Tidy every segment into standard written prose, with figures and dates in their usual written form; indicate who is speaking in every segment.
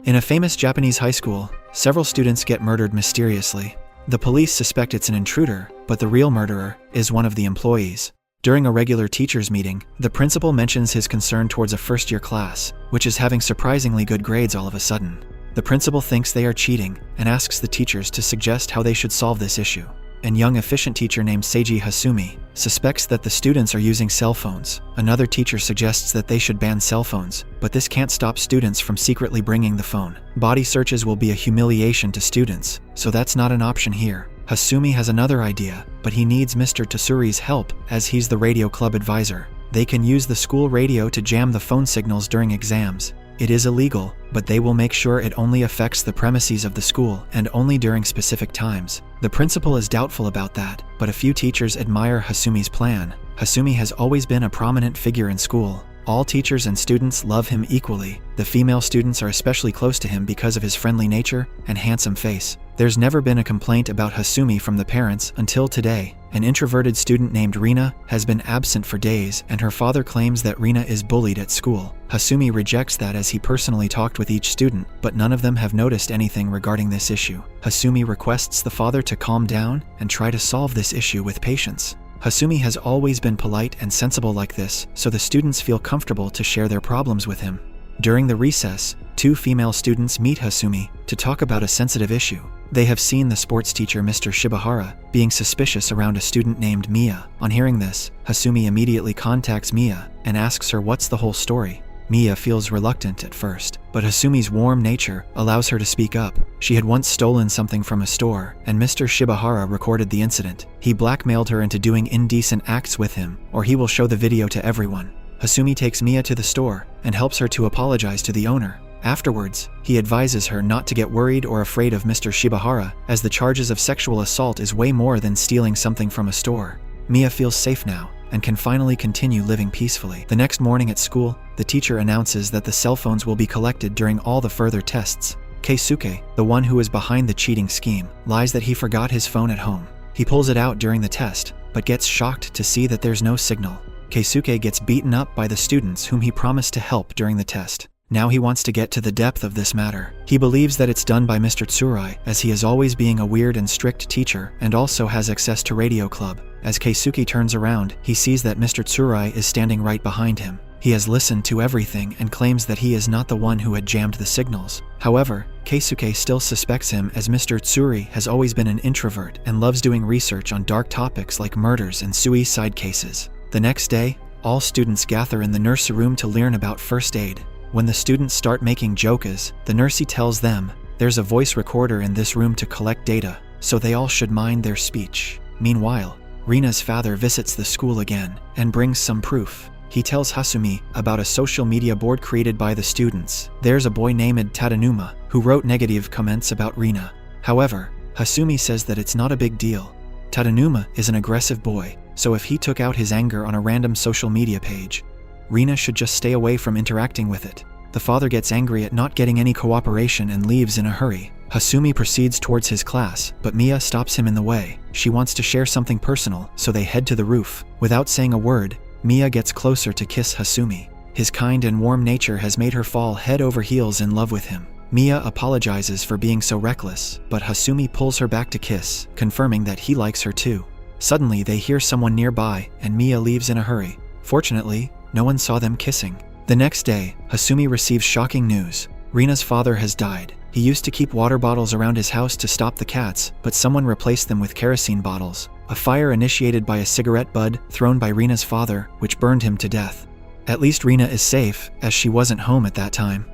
Speaker 1: In a famous Japanese high school, several students get murdered mysteriously. The police suspect it's an intruder, but the real murderer is one of the employees. During a regular teachers' meeting, the principal mentions his concern towards a first-year class, which is having surprisingly good grades all of a sudden. The principal thinks they are cheating and asks the teachers to suggest how they should solve this issue. A young efficient teacher named Seiji Hasumi suspects that the students are using cell phones. Another teacher suggests that they should ban cell phones, but this can't stop students from secretly bringing the phone. Body searches will be a humiliation to students, so that's not an option here. Hasumi has another idea, but he needs Mr. Tsuri's help as he's the radio club advisor. They can use the school radio to jam the phone signals during exams. It is illegal, but they will make sure it only affects the premises of the school and only during specific times. The principal is doubtful about that, but a few teachers admire Hasumi's plan. Hasumi has always been a prominent figure in school. All teachers and students love him equally. The female students are especially close to him because of his friendly nature and handsome face. There's never been a complaint about Hasumi from the parents until today. An introverted student named Rina has been absent for days, and her father claims that Rina is bullied at school. Hasumi rejects that as he personally talked with each student, but none of them have noticed anything regarding this issue. Hasumi requests the father to calm down and try to solve this issue with patience. Hasumi has always been polite and sensible like this, so the students feel comfortable to share their problems with him. During the recess, two female students meet Hasumi to talk about a sensitive issue. They have seen the sports teacher Mr. Shibahara being suspicious around a student named Mia. On hearing this, Hasumi immediately contacts Mia and asks her what's the whole story. Mia feels reluctant at first, but Hasumi's warm nature allows her to speak up. She had once stolen something from a store, and Mr. Shibahara recorded the incident. He blackmailed her into doing indecent acts with him, or he will show the video to everyone. Hasumi takes Mia to the store and helps her to apologize to the owner. Afterwards, he advises her not to get worried or afraid of Mr. Shibahara, as the charges of sexual assault is way more than stealing something from a store. Mia feels safe now and can finally continue living peacefully. The next morning at school, the teacher announces that the cell phones will be collected during all the further tests. Keisuke, the one who is behind the cheating scheme, lies that he forgot his phone at home. He pulls it out during the test, but gets shocked to see that there's no signal. Keisuke gets beaten up by the students whom he promised to help during the test. Now he wants to get to the depth of this matter. He believes that it's done by Mr. Tsurai, as he is always being a weird and strict teacher and also has access to radio club. As Keisuke turns around, he sees that Mr. Tsurai is standing right behind him. He has listened to everything and claims that he is not the one who had jammed the signals. However, Keisuke still suspects him, as Mr. Tsuri has always been an introvert and loves doing research on dark topics like murders and suicide cases. The next day, all students gather in the nursery room to learn about first aid. When the students start making jokas, the nursey tells them there's a voice recorder in this room to collect data, so they all should mind their speech. Meanwhile, Rina's father visits the school again and brings some proof. He tells Hasumi about a social media board created by the students. There's a boy named Tadanuma who wrote negative comments about Rina. However, Hasumi says that it's not a big deal. Tadanuma is an aggressive boy, so if he took out his anger on a random social media page, Rina should just stay away from interacting with it. The father gets angry at not getting any cooperation and leaves in a hurry. Hasumi proceeds towards his class, but Mia stops him in the way. She wants to share something personal, so they head to the roof. Without saying a word, Mia gets closer to kiss Hasumi. His kind and warm nature has made her fall head over heels in love with him. Mia apologizes for being so reckless, but Hasumi pulls her back to kiss, confirming that he likes her too. Suddenly, they hear someone nearby, and Mia leaves in a hurry. Fortunately, no one saw them kissing. The next day, Hasumi receives shocking news. Rina's father has died. He used to keep water bottles around his house to stop the cats, but someone replaced them with kerosene bottles. A fire initiated by a cigarette butt thrown by Rina's father, which burned him to death. At least Rina is safe, as she wasn't home at that time.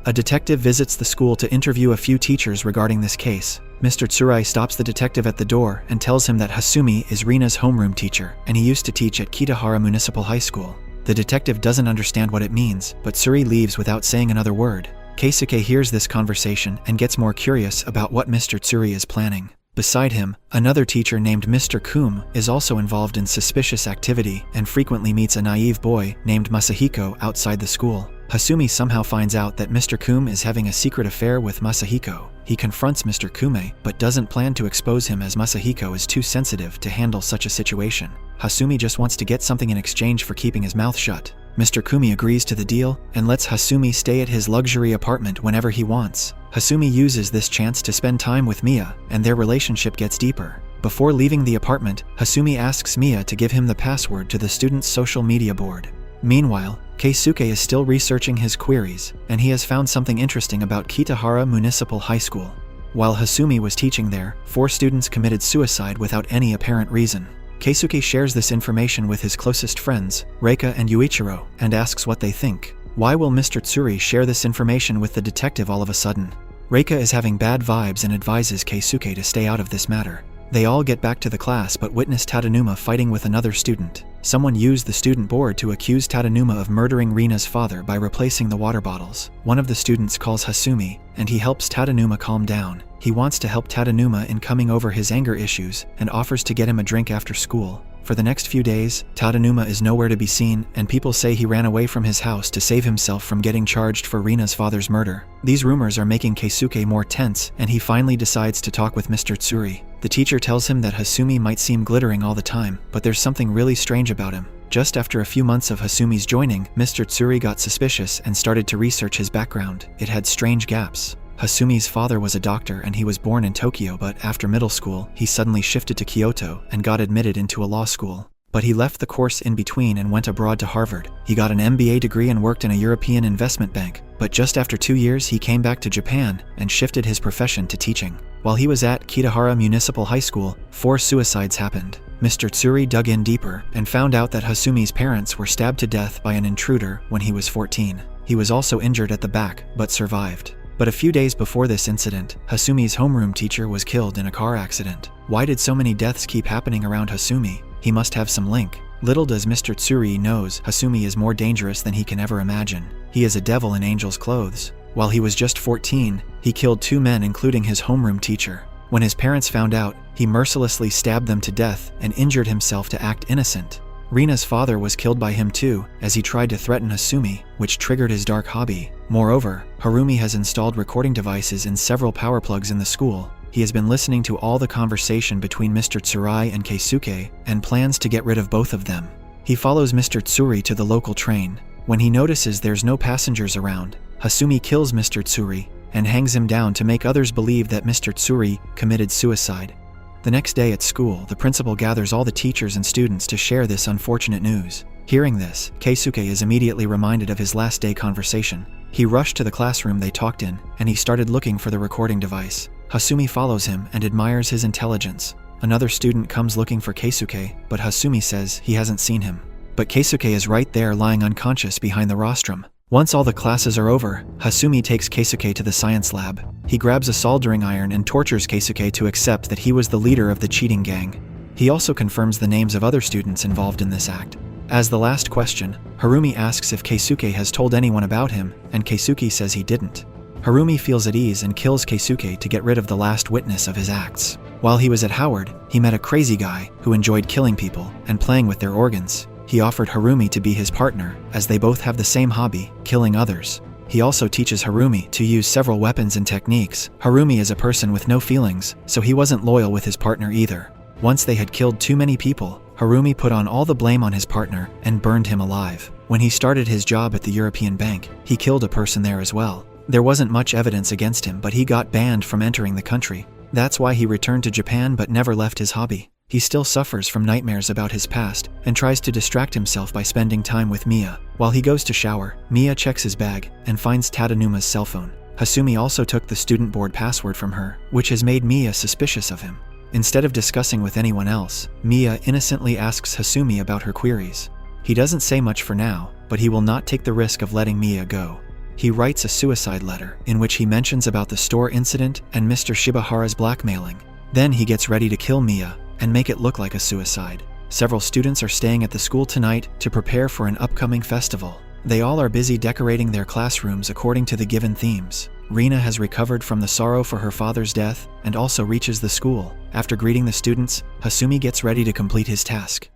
Speaker 1: A detective visits the school to interview a few teachers regarding this case. Mr. Tsurai stops the detective at the door and tells him that Hasumi is Rina's homeroom teacher, and he used to teach at Kitahara Municipal High School. The detective doesn't understand what it means, but Tsuri leaves without saying another word. Keisuke hears this conversation and gets more curious about what Mr. Tsuri is planning. Beside him, another teacher named Mr. Kum is also involved in suspicious activity and frequently meets a naive boy named Masahiko outside the school. Hasumi somehow finds out that Mr. Kum is having a secret affair with Masahiko. He confronts Mr. Kume, but doesn't plan to expose him, as Masahiko is too sensitive to handle such a situation. Hasumi just wants to get something in exchange for keeping his mouth shut. Mr. Kumi agrees to the deal and lets Hasumi stay at his luxury apartment whenever he wants. Hasumi uses this chance to spend time with Mia, and their relationship gets deeper. Before leaving the apartment, Hasumi asks Mia to give him the password to the student's social media board. Meanwhile, Keisuke is still researching his queries, and he has found something interesting about Kitahara Municipal High School. While Hasumi was teaching there, 4 students committed suicide without any apparent reason. Keisuke shares this information with his closest friends, Reika and Yuichiro, and asks what they think. Why will Mr. Tsuri share this information with the detective all of a sudden? Reika is having bad vibes and advises Keisuke to stay out of this matter. They all get back to the class but witness Tadanuma fighting with another student. Someone used the student board to accuse Tadanuma of murdering Rina's father by replacing the water bottles. One of the students calls Hasumi, and he helps Tadanuma calm down. He wants to help Tadanuma in coming over his anger issues and offers to get him a drink after school. For the next few days, Tadanuma is nowhere to be seen, and people say he ran away from his house to save himself from getting charged for Rina's father's murder. These rumors are making Keisuke more tense, and he finally decides to talk with Mr. Tsuri. The teacher tells him that Hasumi might seem glittering all the time, but there's something really strange about him. Just after a few months of Hasumi's joining, Mr. Tsuri got suspicious and started to research his background. It had strange gaps. Hasumi's father was a doctor and he was born in Tokyo, but after middle school, he suddenly shifted to Kyoto and got admitted into a law school. But he left the course in between and went abroad to Harvard. He got an MBA degree and worked in a European investment bank. But just after 2 years, he came back to Japan and shifted his profession to teaching. While he was at Kitahara Municipal High School, 4 suicides happened. Mr. Tsuri dug in deeper and found out that Hasumi's parents were stabbed to death by an intruder when he was 14. He was also injured at the back, but survived. But a few days before this incident, Hasumi's homeroom teacher was killed in a car accident. Why did so many deaths keep happening around Hasumi? He must have some link. Little does Mr. Tsuri knows Hasumi is more dangerous than he can ever imagine. He is a devil in angel's clothes. While he was just 14, he killed 2 men including his homeroom teacher. When his parents found out, he mercilessly stabbed them to death and injured himself to act innocent. Rina's father was killed by him too, as he tried to threaten Hasumi, which triggered his dark hobby. Moreover, Harumi has installed recording devices in several power plugs in the school. He has been listening to all the conversation between Mr. Tsurai and Keisuke, and plans to get rid of both of them. He follows Mr. Tsuri to the local train. When he notices there's no passengers around, Hasumi kills Mr. Tsuri and hangs him down to make others believe that Mr. Tsuri committed suicide. The next day at school, the principal gathers all the teachers and students to share this unfortunate news. Hearing this, Keisuke is immediately reminded of his last day conversation. He rushed to the classroom they talked in, and he started looking for the recording device. Hasumi follows him and admires his intelligence. Another student comes looking for Keisuke, but Hasumi says he hasn't seen him. But Keisuke is right there lying unconscious behind the rostrum. Once all the classes are over, Hasumi takes Keisuke to the science lab. He grabs a soldering iron and tortures Keisuke to accept that he was the leader of the cheating gang. He also confirms the names of other students involved in this act. As the last question, Harumi asks if Keisuke has told anyone about him, and Keisuke says he didn't. Harumi feels at ease and kills Keisuke to get rid of the last witness of his acts. While he was at Howard, he met a crazy guy who enjoyed killing people and playing with their organs. He offered Harumi to be his partner, as they both have the same hobby, killing others. He also teaches Harumi to use several weapons and techniques. Harumi is a person with no feelings, so he wasn't loyal with his partner either. Once they had killed too many people, Harumi put on all the blame on his partner and burned him alive. When he started his job at the European bank, he killed a person there as well. There wasn't much evidence against him, but he got banned from entering the country. That's why he returned to Japan but never left his hobby. He still suffers from nightmares about his past and tries to distract himself by spending time with Mia. While he goes to shower, Mia checks his bag and finds Tadanuma's cell phone. Hasumi also took the student board password from her, which has made Mia suspicious of him. Instead of discussing with anyone else, Mia innocently asks Hasumi about her queries. He doesn't say much for now, but he will not take the risk of letting Mia go. He writes a suicide letter in which he mentions about the store incident and Mr. Shibahara's blackmailing. Then he gets ready to kill Mia and make it look like a suicide. Several students are staying at the school tonight to prepare for an upcoming festival. They all are busy decorating their classrooms according to the given themes. Rina has recovered from the sorrow for her father's death and also reaches the school. After greeting the students, Hasumi gets ready to complete his task.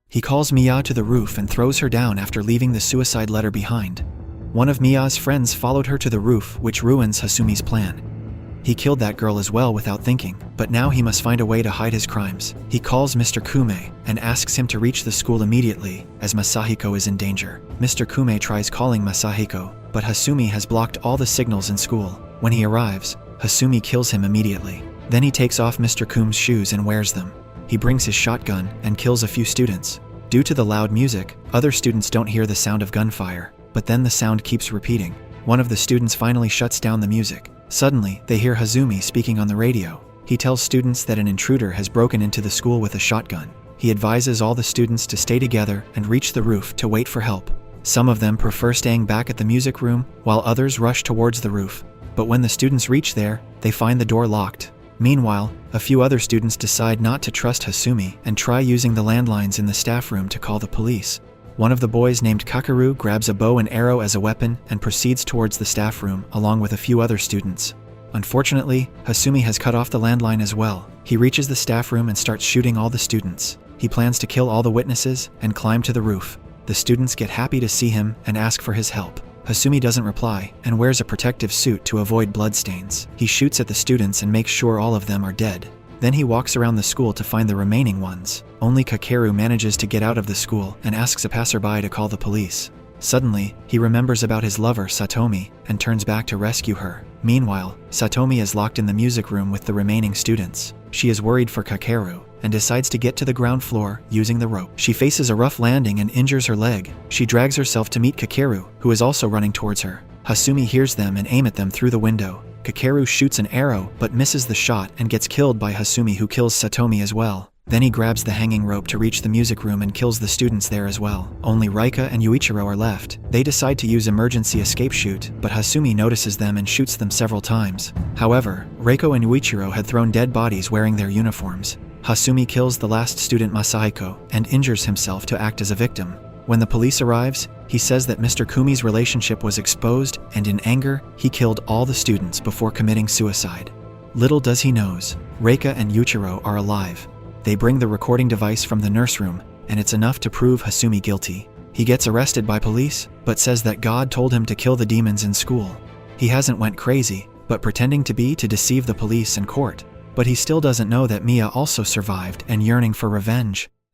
Speaker 1: He calls Mia to the roof and throws her down after leaving the suicide letter behind. One of Mia's friends followed her to the roof, which ruins Hasumi's plan. He killed that girl as well without thinking, but now he must find a way to hide his crimes. He calls Mr. Kume and asks him to reach the school immediately, as Masahiko is in danger. Mr. Kume tries calling Masahiko, but Hasumi has blocked all the signals in school. When he arrives, Hasumi kills him immediately. Then he takes off Mr. Kume's shoes and wears them. He brings his shotgun and kills a few students. Due to the loud music, other students don't hear the sound of gunfire, but then the sound keeps repeating. One of the students finally shuts down the music. Suddenly, they hear Hasumi speaking on the radio. He tells students that an intruder has broken into the school with a shotgun. He advises all the students to stay together and reach the roof to wait for help. Some of them prefer staying back at the music room, while others rush towards the roof. But when the students reach there, they find the door locked. Meanwhile, a few other students decide not to trust Hasumi and try using the landlines in the staff room to call the police. One of the boys named Kakeru grabs a bow and arrow as a weapon and proceeds towards the staff room along with a few other students. Unfortunately, Hasumi has cut off the landline as well. He reaches the staff room and starts shooting all the students. He plans to kill all the witnesses and climb to the roof. The students get happy to see him and ask for his help. Hasumi doesn't reply and wears a protective suit to avoid bloodstains. He shoots at the students and makes sure all of them are dead. Then he walks around the school to find the remaining ones. Only Kakeru manages to get out of the school and asks a passerby to call the police. Suddenly, he remembers about his lover Satomi and turns back to rescue her. Meanwhile, Satomi is locked in the music room with the remaining students. She is worried for Kakeru and decides to get to the ground floor using the rope. She faces a rough landing and injures her leg. She drags herself to meet Kakeru, who is also running towards her. Hasumi hears them and aims at them through the window. Kakeru shoots an arrow but misses the shot and gets killed by Hasumi, who kills Satomi as well. Then he grabs the hanging rope to reach the music room and kills the students there as well. Only Raika and Yuichiro are left. They decide to use emergency escape chute, but Hasumi notices them and shoots them several times. However, Reiko and Yuichiro had thrown dead bodies wearing their uniforms. Hasumi kills the last student Masahiko and injures himself to act as a victim. When the police arrives, he says that Mr. Kumi's relationship was exposed and in anger, he killed all the students before committing suicide. Little does he knows, Reika and Yuichiro are alive. They bring the recording device from the nurse room, and it's enough to prove Hasumi guilty. He gets arrested by police, but says that God told him to kill the demons in school. He hasn't went crazy, but pretending to be to deceive the police and court. But he still doesn't know that Mia also survived and yearning for revenge.